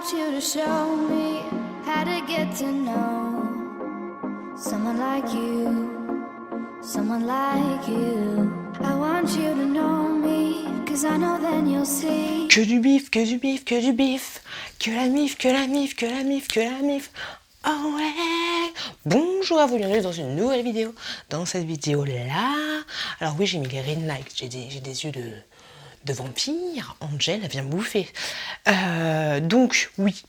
want you to show me how to get to know someone like you, someone like you. I want you to know me, cause I know then you'll see. Que du bif, que du bif, que du bif. Que la mif, que la mif, que la mif, que la mif. Oh ouais. Bonjour à vous, bienvenue dans une nouvelle vidéo. Dans cette vidéo-là, alors oui, j'ai mis les ring lights, j'ai des yeux de vampire. Angel, elle vient me bouffer. Donc, oui,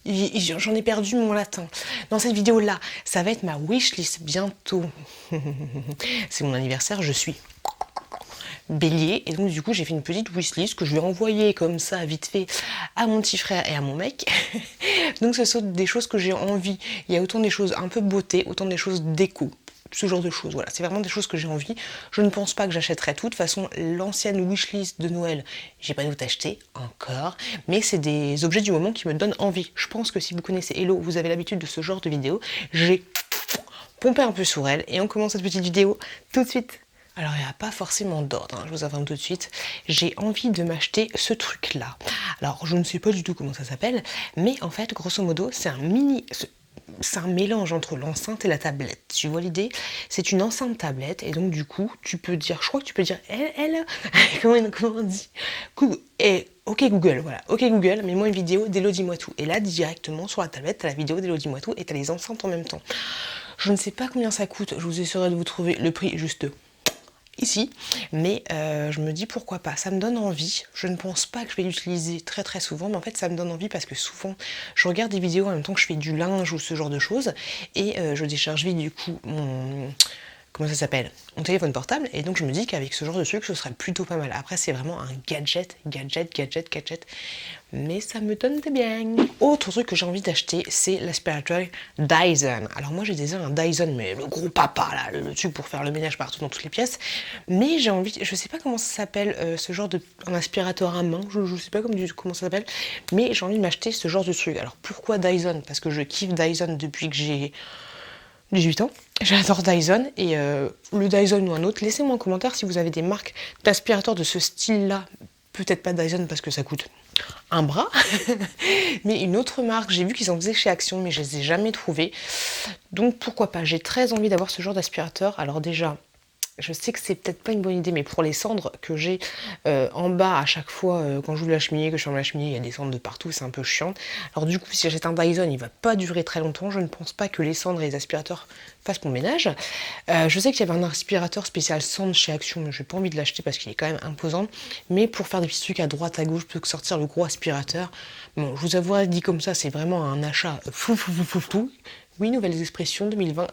j'en ai perdu mon latin. Dans cette vidéo-là, ça va être ma wishlist bientôt. C'est mon anniversaire, je suis Bélier, et donc du coup j'ai fait une petite wishlist que je vais envoyer comme ça vite fait à mon petit frère et à mon mec. Donc ce sont des choses que j'ai envie. Il y a autant des choses un peu beauté, autant des choses déco, ce genre de choses. Voilà, c'est vraiment des choses que j'ai envie. Je ne pense pas que j'achèterai tout. De toute façon, l'ancienne wishlist de Noël, j'ai pas tout acheté encore, mais c'est des objets du moment qui me donnent envie. Je pense que si vous connaissez Hello, vous avez l'habitude de ce genre de vidéo. J'ai pompé un peu sur elle et on commence cette petite vidéo tout de suite. Alors il n'y a pas forcément d'ordre, hein, je vous informe tout de suite. J'ai envie de m'acheter ce truc-là. Alors je ne sais pas du tout comment ça s'appelle, mais en fait, grosso modo, c'est un mélange entre l'enceinte et la tablette. Tu vois l'idée? C'est une enceinte tablette, et donc du coup, tu peux dire, je crois que tu peux dire, comment on dit? Ok Google, voilà, ok Google, mets-moi une vidéo d'Hello dis-moi tout. Et là, directement sur la tablette, t'as la vidéo d'Hello dis-moi tout, et t'as les enceintes en même temps. Je ne sais pas combien ça coûte, je vous essaierai de vous trouver le prix juste ici, mais je me dis pourquoi pas, ça me donne envie. Je ne pense pas que je vais l'utiliser très très souvent, mais en fait ça me donne envie parce que souvent je regarde des vidéos en même temps que je fais du linge ou ce genre de choses, et je décharge vite du coup mon... comment ça s'appelle, mon téléphone portable, et donc je me dis qu'avec ce genre de truc ce serait plutôt pas mal. Après c'est vraiment un gadget, mais ça me donne des bien. Autre truc que j'ai envie d'acheter, c'est l'aspirateur Dyson. Alors moi j'ai déjà un Dyson, mais le gros papa là, le tube pour faire le ménage partout dans toutes les pièces, mais j'ai envie, je sais pas comment ça s'appelle, ce genre de, un aspirateur à main, je sais pas comment ça s'appelle, mais j'ai envie de m'acheter ce genre de truc. Alors pourquoi Dyson? Parce que je kiffe Dyson depuis que j'ai 18 ans. J'adore Dyson, et le Dyson ou un autre, laissez-moi en commentaire si vous avez des marques d'aspirateurs de ce style-là. Peut-être pas Dyson parce que ça coûte un bras, mais une autre marque. J'ai vu qu'ils en faisaient chez Action, mais je les ai jamais trouvés. Donc pourquoi pas, j'ai très envie d'avoir ce genre d'aspirateur. Alors déjà, je sais que c'est peut-être pas une bonne idée, mais pour les cendres que j'ai en bas à chaque fois, quand j'ouvre la cheminée, que je ferme la cheminée, il y a des cendres de partout, c'est un peu chiant. Alors du coup, si j'achète un Dyson, il va pas durer très longtemps. Je ne pense pas que les cendres et les aspirateurs fassent mon ménage. Je sais qu'il y avait un aspirateur spécial cendres chez Action, mais j'ai pas envie de l'acheter parce qu'il est quand même imposant. Mais pour faire des petits trucs à droite, à gauche, plutôt que sortir le gros aspirateur, bon, je vous avoue, dit comme ça, c'est vraiment un achat fou. Oui, nouvelles expressions 2020,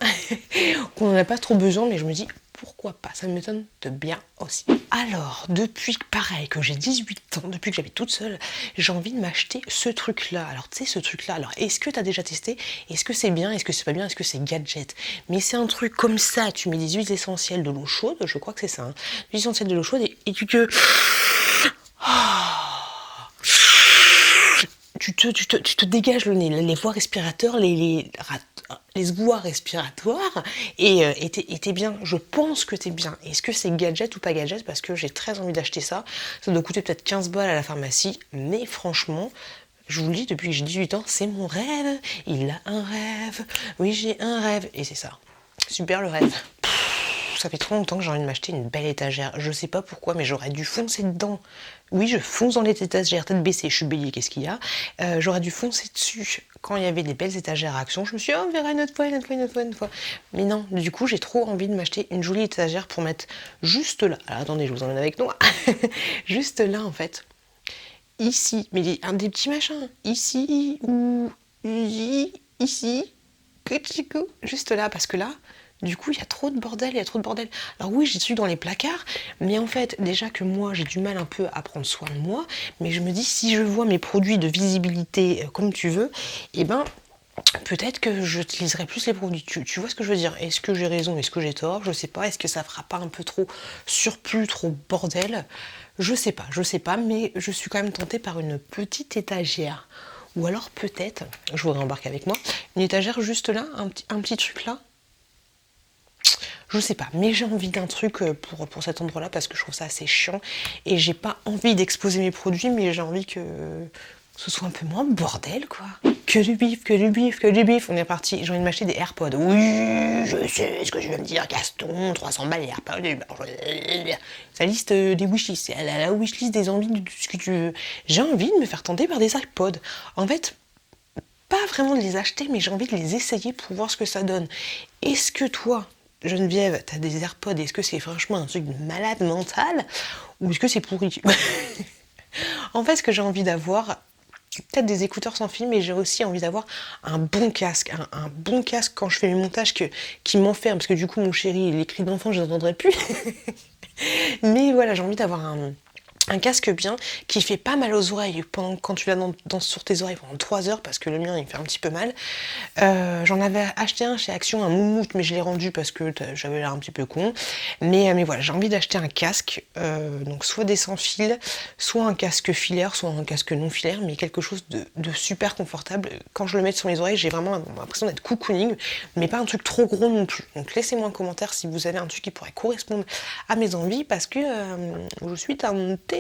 qu'on n'en a pas trop besoin, mais je me dis, pourquoi pas, ça me donne de bien aussi. Alors, depuis pareil que j'ai 18 ans, depuis que j'habite toute seule, j'ai envie de m'acheter ce truc-là. Alors, tu sais, ce truc-là, alors est-ce que tu as déjà testé? Est-ce que c'est bien? Est-ce que c'est pas bien? Est-ce que c'est gadget? Mais c'est un truc comme ça, tu mets des huiles essentielles, de l'eau chaude, je crois que c'est ça, hein, des huiles essentielles de l'eau chaude, et tu te... Tu te dégages le nez, les voies respiratoires, les voies respiratoires, et t'es bien. Je pense que t'es bien. Est-ce que c'est gadget ou pas gadget? Parce que j'ai très envie d'acheter ça. Ça doit coûter peut-être 15 balles à la pharmacie, mais franchement, je vous le dis, depuis que j'ai 18 ans, c'est mon rêve. Il a un rêve. Oui, j'ai un rêve. Et c'est ça. Super le rêve. Ça fait trop longtemps que j'ai envie de m'acheter une belle étagère. Je sais pas pourquoi, mais j'aurais dû foncer dedans. Oui, je fonce dans les étagères, tête baissée, je suis Bélier, qu'est-ce qu'il y a? J'aurais dû foncer dessus quand il y avait des belles étagères à Action. Je me suis dit, oh, on verra une autre fois. Mais non, du coup, j'ai trop envie de m'acheter une jolie étagère pour mettre juste là. Alors attendez, je vous emmène avec moi. Juste là, en fait. Ici, mais des petits machins. Ici, ou ici, juste là, parce que là, du coup, il y a trop de bordel, Alors oui, j'y suis dans les placards, mais en fait, déjà que moi, j'ai du mal un peu à prendre soin de moi, mais je me dis, si je vois mes produits de visibilité comme tu veux, eh ben, peut-être que j'utiliserai plus les produits. Tu vois ce que je veux dire? Est-ce que j'ai raison? Est-ce que j'ai tort? Je sais pas. Est-ce que ça fera pas un peu trop surplus, trop bordel? Je sais pas, mais je suis quand même tentée par une petite étagère. Ou alors peut-être, je voudrais embarquer avec moi, une étagère juste là, un petit truc là. Je sais pas, mais j'ai envie d'un truc pour cet endroit-là parce que je trouve ça assez chiant et j'ai pas envie d'exposer mes produits, mais j'ai envie que ce soit un peu moins bordel, quoi. Que du bif, que du bif, que du bif. On est parti. J'ai envie de m'acheter des AirPods. Oui, je sais ce que je viens de dire, Gaston. 300 balles les AirPods. Ça liste des wishlists. C'est la wishlist des envies de ce que tu veux. J'ai envie de me faire tenter par des iPods. En fait, pas vraiment de les acheter, mais j'ai envie de les essayer pour voir ce que ça donne. Est-ce que toi, Geneviève, t'as des AirPods? Est-ce que c'est franchement un truc de malade mental? Ou est-ce que c'est pourri? En fait, ce que j'ai envie d'avoir, peut-être des écouteurs sans fil, mais j'ai aussi envie d'avoir un bon casque. Un bon casque quand je fais mes montages qui m'enferme, parce que du coup, mon chéri, les cris d'enfant, je les entendrai plus. Mais voilà, j'ai envie d'avoir un casque bien qui fait pas mal aux oreilles quand tu l'as sur tes oreilles pendant 3 heures, parce que le mien il fait un petit peu mal. J'en avais acheté un chez Action, un moumoute, mais je l'ai rendu parce que j'avais l'air un petit peu con. Mais voilà, j'ai envie d'acheter un casque, donc soit des sans fil, soit un casque filaire, soit un casque non filaire, mais quelque chose de super confortable. Quand je le mets sur les oreilles, j'ai vraiment l'impression d'être cocooning, mais pas un truc trop gros non plus. Donc laissez-moi un commentaire si vous avez un truc qui pourrait correspondre à mes envies, parce que je suis tentée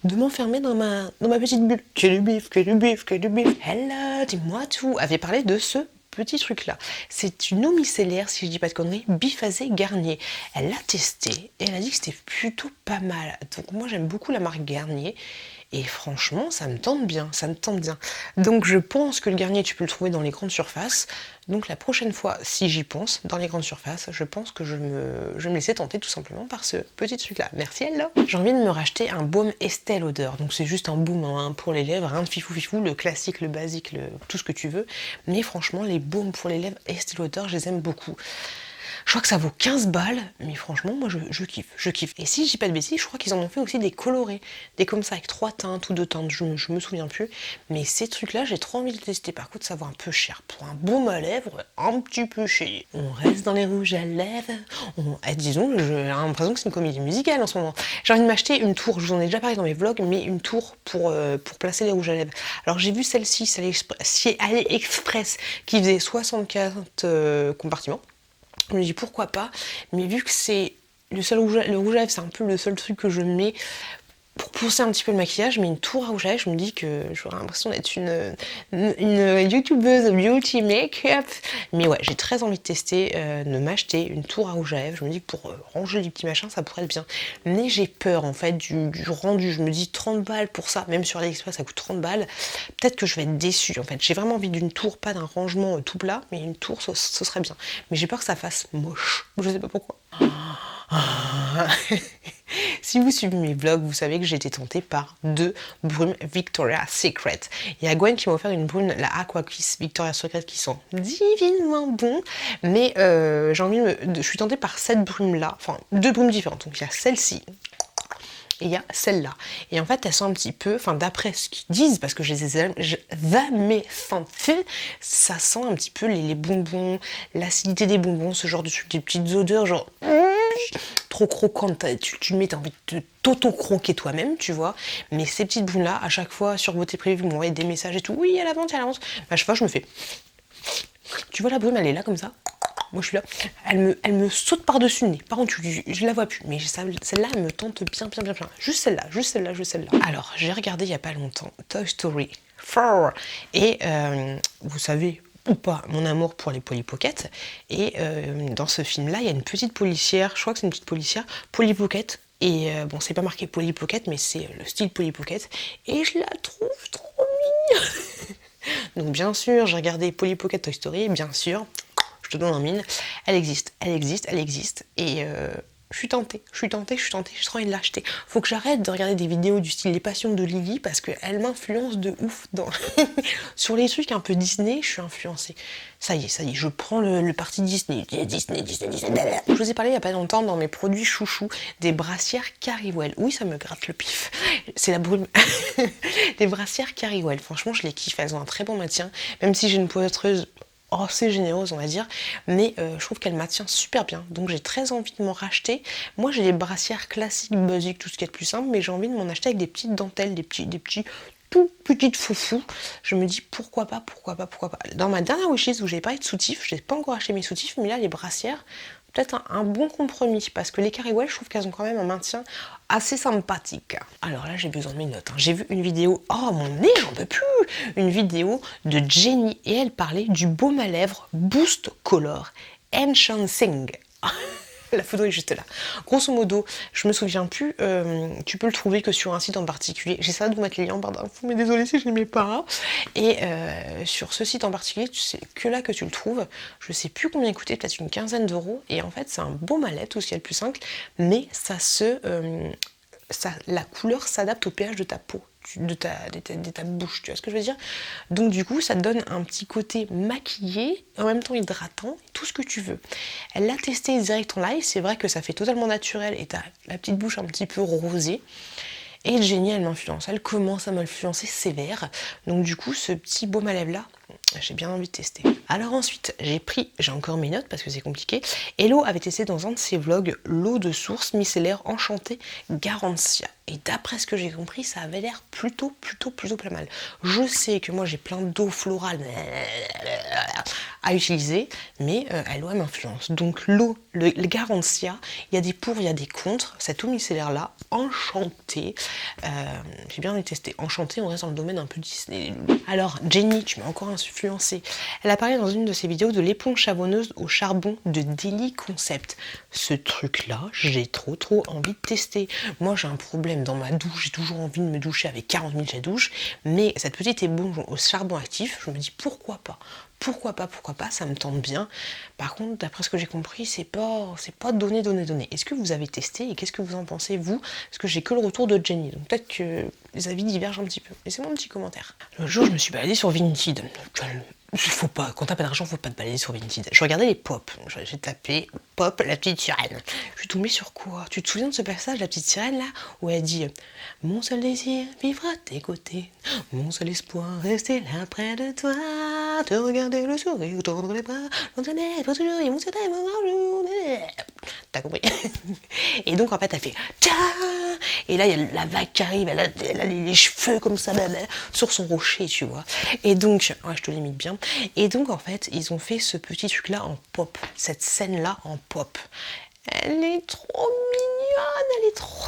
de m'enfermer dans ma petite bulle. Que du bif, que du bif, que du bif. Hello, dis-moi tout. Avait parlé de ce petit truc là. C'est une eau micellaire, si je dis pas de conneries, biphasée Garnier. Elle l'a testé et elle a dit que c'était plutôt pas mal. Donc moi j'aime beaucoup la marque Garnier. Et franchement, ça me tente bien, ça me tente bien. Donc je pense que le Garnier, tu peux le trouver dans les grandes surfaces. Donc la prochaine fois, si j'y pense, dans les grandes surfaces, je pense que je vais me laisser tenter tout simplement par ce petit truc-là. Merci Hello. J'ai envie de me racheter un baume Estée Lauder. Donc c'est juste un baume hein, pour les lèvres, rien de fifou fifou, le classique, le basique, tout ce que tu veux. Mais franchement, les baumes pour les lèvres Estée Lauder, je les aime beaucoup. Je crois que ça vaut 15 balles, mais franchement, moi je kiffe, je kiffe. Et si je dis pas de bêtises, je crois qu'ils en ont fait aussi des colorés, des comme ça avec 3 teintes ou 2 teintes, je me souviens plus. Mais ces trucs-là, j'ai trop envie de tester. Par contre, ça vaut un peu cher. Pour un baume à lèvres, un petit peu cher. On reste dans les rouges à lèvres. Disons, j'ai l'impression que c'est une comédie musicale en ce moment. J'ai envie de m'acheter une tour, je vous en ai déjà parlé dans mes vlogs, mais une tour pour placer les rouges à lèvres. Alors j'ai vu celle-ci, chez AliExpress, qui faisait 64 compartiments. Je me dis pourquoi pas, mais vu que c'est le rouge à lèvres, c'est un peu le seul truc que je mets pour pousser un petit peu le maquillage, mais une tour à rouge à lèvres, je me dis que j'aurais l'impression d'être une youtubeuse beauty make-up. Mais ouais, j'ai très envie de tester, de m'acheter une tour à rouge à lèvres. Je me dis que pour ranger du petit machin, ça pourrait être bien. Mais j'ai peur en fait du rendu. Je me dis 30 balles pour ça, même sur AliExpress ça coûte 30 balles. Peut-être que je vais être déçue en fait. J'ai vraiment envie d'une tour, pas d'un rangement tout plat, mais une tour, ce serait bien. Mais j'ai peur que ça fasse moche. Je sais pas pourquoi. Si vous suivez mes vlogs, vous savez que j'ai été tentée par 2 brumes Victoria's Secret. Il y a Gwen qui m'a offert une brume, la Aqua Kiss Victoria's Secret, qui sent divinement bon. Mais je suis tentée par cette brume-là, enfin 2 brumes différentes. Donc il y a celle-ci. Et il y a celle-là. Et en fait, elles sont un petit peu, enfin d'après ce qu'ils disent, parce que je les ai jamais senti, ça sent un petit peu les bonbons, l'acidité des bonbons, ce genre de trucs, des petites odeurs, genre trop croquantes. Tu le mets, t'as envie de t'auto-croquer toi-même, tu vois. Mais ces petites brumes-là, à chaque fois, sur Beauté Privée, vous m'envoyez des messages et tout. Oui, à la vente, à la vente. À chaque fois, je me fais. Tu vois la brume, elle est là comme ça. Moi je suis là, elle me saute par-dessus le nez. Par contre, je la vois plus, mais celle-là, elle me tente bien. Juste celle-là. Alors, j'ai regardé il y a pas longtemps Toy Story 4 et vous savez ou pas mon amour pour les Polly Pocket. Et dans ce film-là, il y a une petite policière, je crois que c'est une petite policière, Polly Pocket. Et bon, c'est pas marqué Polly Pocket, mais c'est le style Polly Pocket. Et je la trouve trop mignonne. Donc bien sûr, j'ai regardé Polly Pocket Toy Story, bien sûr. Je te donne en mine, elle existe. Et je suis tentée, j'ai trop envie de l'acheter. Faut que j'arrête de regarder des vidéos du style Les Passions de Lily, parce qu'elle m'influence de ouf sur les trucs un peu Disney, je suis influencée. Ça y est, je prends le parti Disney. Disney. Je vous ai parlé il y a pas longtemps dans mes produits chouchous des brassières Carrywell. Oui, ça me gratte le pif. C'est la brume. Des brassières Carrywell. Franchement, je les kiffe. Elles ont un très bon maintien, même si j'ai une poitreuse assez généreuse on va dire, mais je trouve qu'elle maintient super bien, donc j'ai très envie de m'en racheter. Moi j'ai des brassières classiques, basiques, tout ce qui est de plus simple, mais j'ai envie de m'en acheter avec des petites dentelles, des petits tout petites foufous. Je me dis pourquoi pas. Dans ma dernière wishlist où j'ai parlé de soutifs, j'ai pas encore acheté mes soutifs, mais là les brassières, peut-être un bon compromis, parce que les Cariwell, je trouve qu'elles ont quand même un maintien assez sympathique. Alors là, j'ai besoin de mes notes. J'ai vu une vidéo, oh mon nez, j'en peux plus, une vidéo de Jenny, et elle parlait du baume à lèvres Boost Color Enhancing. La photo est juste là. Grosso modo, je me souviens plus, tu peux le trouver que sur un site en particulier. J'essaie de vous mettre les liens par d'infos, mais désolé si je ne les mets pas. Et sur ce site en particulier, c'est que là que tu le trouves. Je sais plus combien il coûtait, peut-être une quinzaine d'euros. Et en fait, c'est un baume à lèvres, tout ce qui est le plus simple, mais la couleur s'adapte au pH de ta peau, de ta bouche, tu vois ce que je veux dire? Donc du coup, ça te donne un petit côté maquillé, en même temps hydratant, tout ce que tu veux. Elle l'a testé direct en live, c'est vrai que ça fait totalement naturel et t'as la petite bouche un petit peu rosée. Et Jenny, elle m'influence, elle commence à m'influencer sévère. Donc du coup, ce petit baume à lèvres là, j'ai bien envie de tester. Alors ensuite, j'ai encore mes notes parce que c'est compliqué. Hello avait testé dans un de ses vlogs l'eau de source micellaire enchantée Garantia. Et d'après ce que j'ai compris, ça avait l'air plutôt pas mal. Je sais que moi j'ai plein d'eau florale à utiliser, mais Hello elle m'influence. Donc l'eau, le Garantia, il y a des pour, il y a des contre. Cette eau micellaire là, enchantée, j'ai bien envie de tester. Enchantée, on reste dans le domaine un peu Disney. Alors Jenny, tu m'as encore influencée. Elle a parlé dans une de ses vidéos de l'éponge savonneuse au charbon de Daily Concept. Ce truc là, j'ai trop envie de tester. Moi j'ai un problème dans ma douche, j'ai toujours envie de me doucher avec 40 000 jets douche, mais cette petite éponge au charbon actif, je me dis pourquoi pas, ça me tente bien. Par contre, d'après ce que j'ai compris, c'est pas donné. Est-ce que vous avez testé et qu'est-ce que vous en pensez, vous? Parce que j'ai que le retour de Jenny, donc peut-être que les avis divergent un petit peu. Laissez-moi un petit commentaire. Le jour, je me suis baladée sur Vinted. Faut pas, quand t'as pas d'argent, faut pas te balader sur Vinted. Je regardais les pop. J'ai tapé pop, la petite sirène. Je suis tombée sur quoi? Tu te souviens de ce passage, la petite sirène là, où elle dit mon seul désir, vivre à tes côtés. Mon seul espoir, rester là près de toi. Te regarder le sourire, tendre les bras. Pour toujours, et mon seul amour. T'as compris? Et donc en fait, elle fait tiens. Et là, il y a la vague qui arrive. Elle a les cheveux comme ça, sur son rocher, tu vois. Et donc, ouais, je te l'imite bien. Et donc, en fait, ils ont fait ce petit truc-là en pop. Cette scène-là en pop. Elle est trop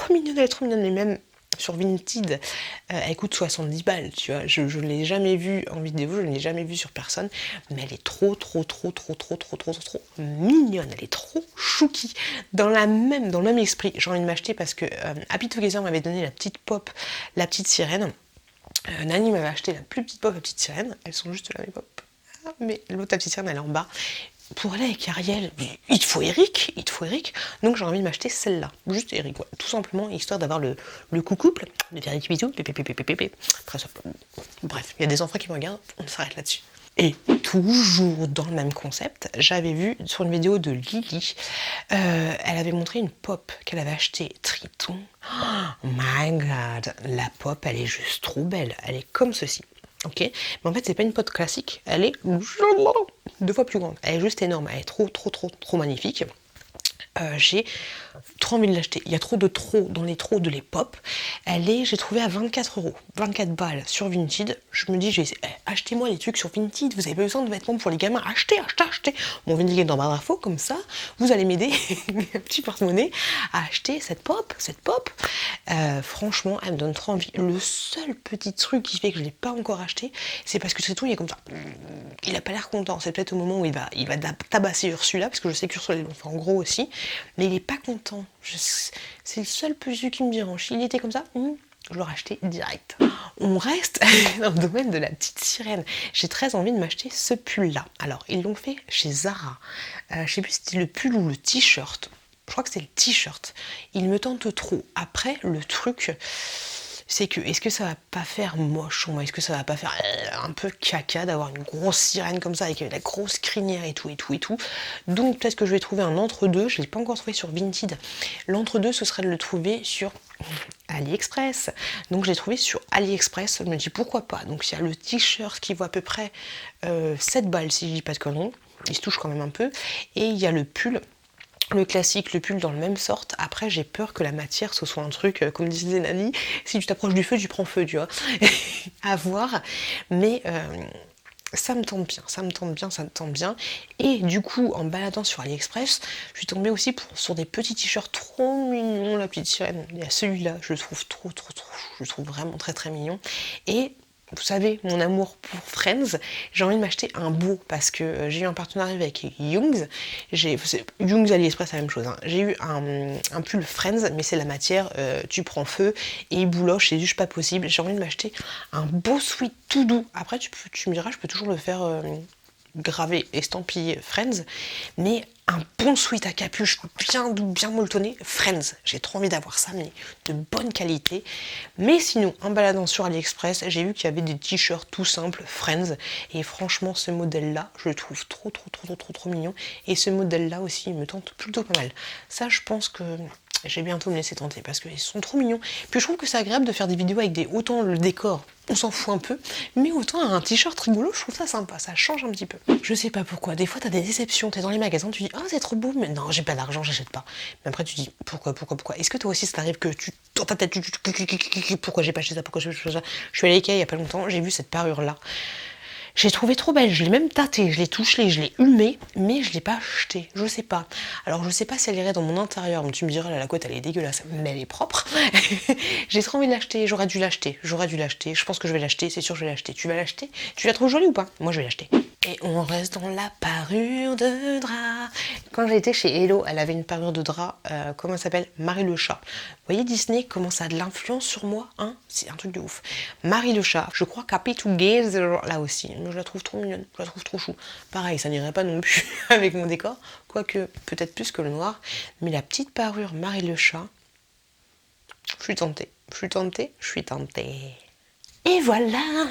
mignonne. Et même sur Vinted, elle coûte 70 balles, tu vois. Je ne l'ai jamais vue en vidéo, je ne l'ai jamais vue sur personne. Mais elle est trop mignonne. Elle est trop chouki. Dans le même esprit, j'ai envie de m'acheter parce que Happy Together m'avait donné la petite pop, la petite sirène. Nani m'avait acheté la plus petite pop, la petite sirène. Elles sont juste là, mes pop. Mais l'autre, la petite sirène, elle est en bas. Pour aller avec Ariel, il te faut Eric. Donc j'ai envie de m'acheter celle-là. Juste Eric, ouais. Tout simplement, histoire d'avoir le couple, de faire des bisous, très simple. Bref, il y a des enfants qui me regardent, on s'arrête là-dessus. Et toujours dans le même concept, j'avais vu sur une vidéo de Lily, elle avait montré une pop qu'elle avait achetée Triton. Oh my god, la pop, elle est juste trop belle. Elle est comme ceci. Ok, mais en fait c'est pas une pop classique, elle est 2 fois plus grande, elle est juste énorme, elle est trop magnifique. J'ai trop envie de l'acheter, il y a trop dans les trop de les pop. J'ai trouvé à 24 balles sur Vinted. Je me dis, achetez-moi les trucs sur Vinted, vous avez besoin de vêtements pour les gamins, achetez. Mon Vinted est dans ma info, comme ça, vous allez m'aider, un petit porte-monnaie, à acheter cette pop. Franchement, elle me donne trop envie. Le seul petit truc qui fait que je ne l'ai pas encore acheté, c'est parce que Triton, il est comme ça. Il a pas l'air content, c'est peut-être au moment où il va tabasser Ursula, parce que je sais qu'Ursula, ils l'ont fait en gros aussi, mais il est pas content. C'est le seul petit truc qui me dérange. Il était comme ça, je l'aurais acheté direct. On reste dans le domaine de la petite sirène. J'ai très envie de m'acheter ce pull-là. Alors, ils l'ont fait chez Zara. Je sais plus si c'était le pull ou le t-shirt. Je crois que c'est le t-shirt. Il me tente trop. Après, le truc, c'est que, est-ce que ça va pas faire moche ou est-ce que ça va pas faire un peu caca d'avoir une grosse sirène comme ça avec la grosse crinière et tout. Donc peut-être que je vais trouver un entre-deux. Je ne l'ai pas encore trouvé sur Vinted. L'entre-deux, ce serait de le trouver sur AliExpress. Donc je l'ai trouvé sur AliExpress. Je me dis pourquoi pas. Donc il y a le t-shirt qui vaut à peu près 7 balles si je dis pas de conneries. Il se touche quand même un peu. Et il y a le pull. Le classique, le pull dans le même sorte. Après, j'ai peur que la matière, ce soit un truc, comme disait Nani, si tu t'approches du feu, tu prends feu, tu vois. À voir. Mais ça me tente bien, ça me tente bien, ça me tente bien. Et du coup, en baladant sur AliExpress, je suis tombée aussi sur des petits t-shirts trop mignons, la petite sirène. Il y a celui-là, je le trouve trop chou, je le trouve vraiment très très mignon. Et vous savez, mon amour pour Friends, j'ai envie de m'acheter un beau parce que j'ai eu un partenariat avec Youngs. Youngs AliExpress, c'est la même chose. Hein. J'ai eu un pull Friends, mais c'est la matière, tu prends feu et bouloche, c'est juste pas possible. J'ai envie de m'acheter un beau sweat tout doux. Après, tu me diras, je peux toujours le faire gravé, estampillé Friends, mais un bon sweat à capuche bien doux, bien molletonné, Friends. J'ai trop envie d'avoir ça, mais de bonne qualité. Mais sinon, en baladant sur AliExpress, j'ai vu qu'il y avait des t-shirts tout simples Friends, et franchement, ce modèle-là, je le trouve trop mignon, et ce modèle-là aussi, il me tente plutôt pas mal. Ça, je pense que je vais bientôt me laisser tenter parce qu'ils sont trop mignons. Puis je trouve que c'est agréable de faire des vidéos avec autant le décor, on s'en fout un peu, mais autant un t-shirt rigolo, je trouve ça sympa, ça change un petit peu. Je sais pas pourquoi, des fois t'as des déceptions, t'es dans les magasins, tu dis ah c'est trop beau, mais non j'ai pas d'argent, j'achète pas. Mais après tu dis pourquoi. Est-ce que toi aussi ça t'arrive que dans ta tête pourquoi j'ai pas acheté ça, pourquoi j'ai pas acheté ça. Je suis allée à Ikea il y a pas longtemps, j'ai vu cette parure là. J'ai trouvé trop belle, je l'ai même tâtée, je l'ai touchée, je l'ai humée, mais je l'ai pas achetée, je sais pas. Alors je sais pas si elle irait dans mon intérieur, tu me diras la couette elle est dégueulasse, mais elle est propre. J'ai trop envie de l'acheter, j'aurais dû l'acheter, je pense que je vais l'acheter, c'est sûr je vais l'acheter. Tu vas l'acheter? Tu la trouves jolie ou pas? Moi je vais l'acheter. Et on reste dans la parure de drap. Quand j'ai été chez Hello, elle avait une parure de drap, comment elle s'appelle? Marie le chat. Vous voyez Disney, comment ça a de l'influence sur moi, hein? C'est un truc de ouf. Marie le chat, je crois qu'Happy Together, là aussi, je la trouve trop mignonne, je la trouve trop chou. Pareil, ça n'irait pas non plus avec mon décor, quoique peut-être plus que le noir. Mais la petite parure Marie le chat, je suis tentée. Et voilà, là,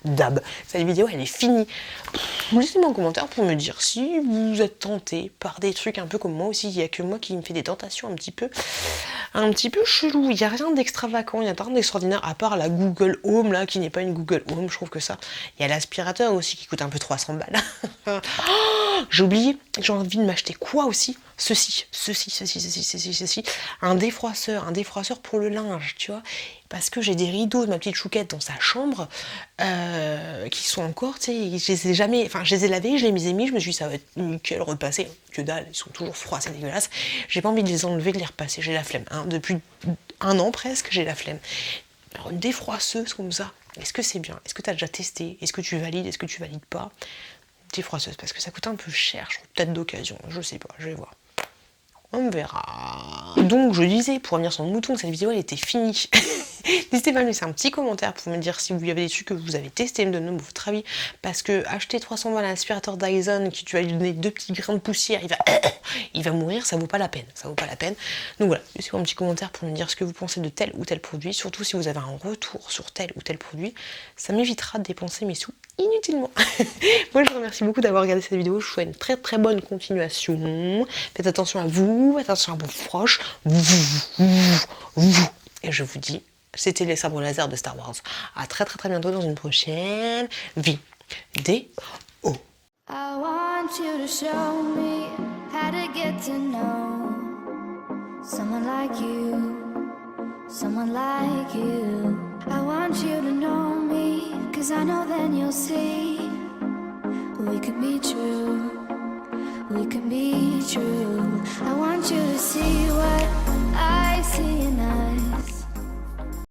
dab. Cette vidéo, elle est finie. Laissez-moi un commentaire pour me dire si vous êtes tenté par des trucs un peu comme moi aussi. Il n'y a que moi qui me fait des tentations un petit peu chelou. Il n'y a rien d'extravagant, il n'y a rien d'extraordinaire, à part la Google Home, là, qui n'est pas une Google Home, je trouve que ça. Il y a l'aspirateur aussi qui coûte un peu 300 balles. Oh, j'ai oublié, j'ai envie de m'acheter quoi aussi? Ceci. Un défroisseur pour le linge, tu vois. Parce que j'ai des rideaux de ma petite chouquette dans sa chambre qui sont encore, tu sais, je les ai lavés, je les ai mis, je me suis dit ça va être nickel, repasser, que dalle, ils sont toujours froids, c'est dégueulasse. J'ai pas envie de les enlever, de les repasser, j'ai la flemme, hein. Depuis 1 an presque, j'ai la flemme. Alors une défroisseuse comme ça, est-ce que c'est bien? Est-ce que tu as déjà testé? Est-ce que tu valides? Est-ce que tu valides pas? Défroisseuse, parce que ça coûte un peu cher, je trouve, peut-être d'occasion, je sais pas, je vais voir. On verra. Donc je disais, pour revenir sur le mouton, cette vidéo elle était finie. N'hésitez pas à me laisser un petit commentaire pour me dire si vous y avez des trucs que vous avez testés, me donner votre avis. Parce que acheter 300 balles à l'aspirateur Dyson, qui tu vas lui donner 2 petits grains de poussière, il va mourir, ça vaut pas la peine. Donc voilà, laissez-moi un petit commentaire pour me dire ce que vous pensez de tel ou tel produit. Surtout si vous avez un retour sur tel ou tel produit, ça m'évitera de dépenser mes sous inutilement. Moi je vous remercie beaucoup d'avoir regardé cette vidéo, je vous souhaite une très très bonne continuation. Faites attention à vous, faites attention à vos proches, vous. Et je vous dis, c'était les sabres laser de Star Wars. À très bientôt dans une prochaine vidéo. I want you to show me how to get to know someone like you, someone like you. I want you to know me, 'cause I know then you'll see we could be true, we could be true. I want you to see what I see in us.